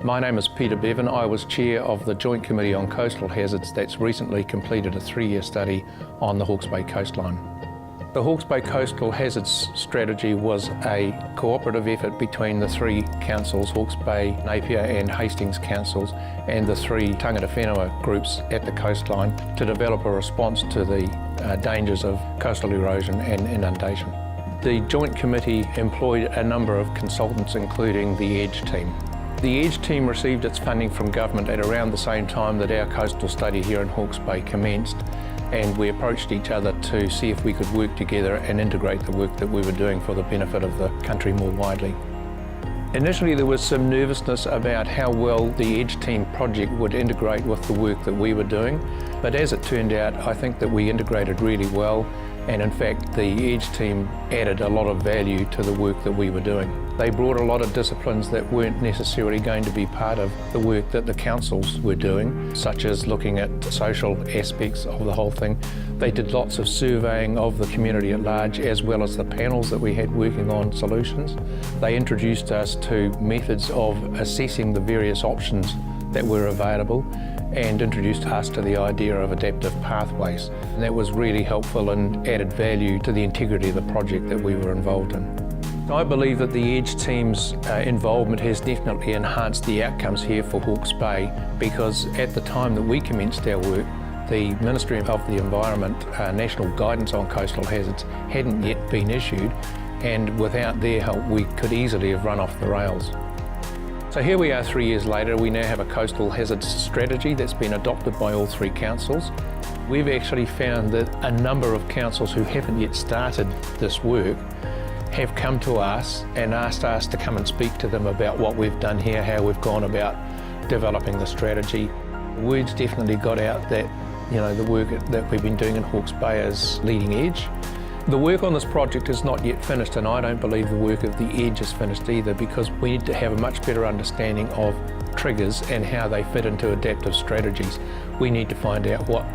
My name is Peter Beaven. I was chair of the Joint Committee on Coastal Hazards that's recently completed a 3-year study on the Hawke's Bay coastline. The Hawke's Bay Coastal Hazards Strategy was a cooperative effort between the 3 councils, Hawke's Bay, Napier and Hastings councils, and the 3 tangata whenua groups at the coastline to develop a response to the dangers of coastal erosion and inundation. The Joint Committee employed a number of consultants, including the EDGE team. The EDGE team received its funding from government at around the same time that our coastal study here in Hawke's Bay commenced, and we approached each other to see if we could work together and integrate the work that we were doing for the benefit of the country more widely. Initially there was some nervousness about how well the EDGE team project would integrate with the work that we were doing, but as it turned out I think that we integrated really well, and in fact the EDGE team added a lot of value to the work that we were doing. They brought a lot of disciplines that weren't necessarily going to be part of the work that the councils were doing, such as looking at social aspects of the whole thing. They did lots of surveying of the community at large, as well as the panels that we had working on solutions. They introduced us to methods of assessing the various options that were available, and introduced us to the idea of adaptive pathways. And that was really helpful and added value to the integrity of the project that we were involved in. I believe that the EDGE team's involvement has definitely enhanced the outcomes here for Hawke's Bay, because at the time that we commenced our work, the Ministry of the Environment National Guidance on Coastal Hazards hadn't yet been issued, and without their help we could easily have run off the rails. So here we are 3 years later. We now have a coastal hazards strategy that's been adopted by all 3 councils. We've actually found that a number of councils who haven't yet started this work have come to us and asked us to come and speak to them about what we've done here, how we've gone about developing the strategy. Word's definitely got out that, the work that we've been doing in Hawke's Bay is leading edge. The work on this project is not yet finished, and I don't believe the work of the EDGE is finished either, because we need to have a much better understanding of triggers and how they fit into adaptive strategies. We need to find out what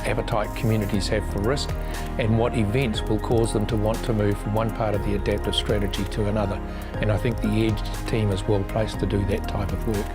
appetite communities have for risk and what events will cause them to want to move from one part of the adaptive strategy to another. And I think the EDGE team is well placed to do that type of work.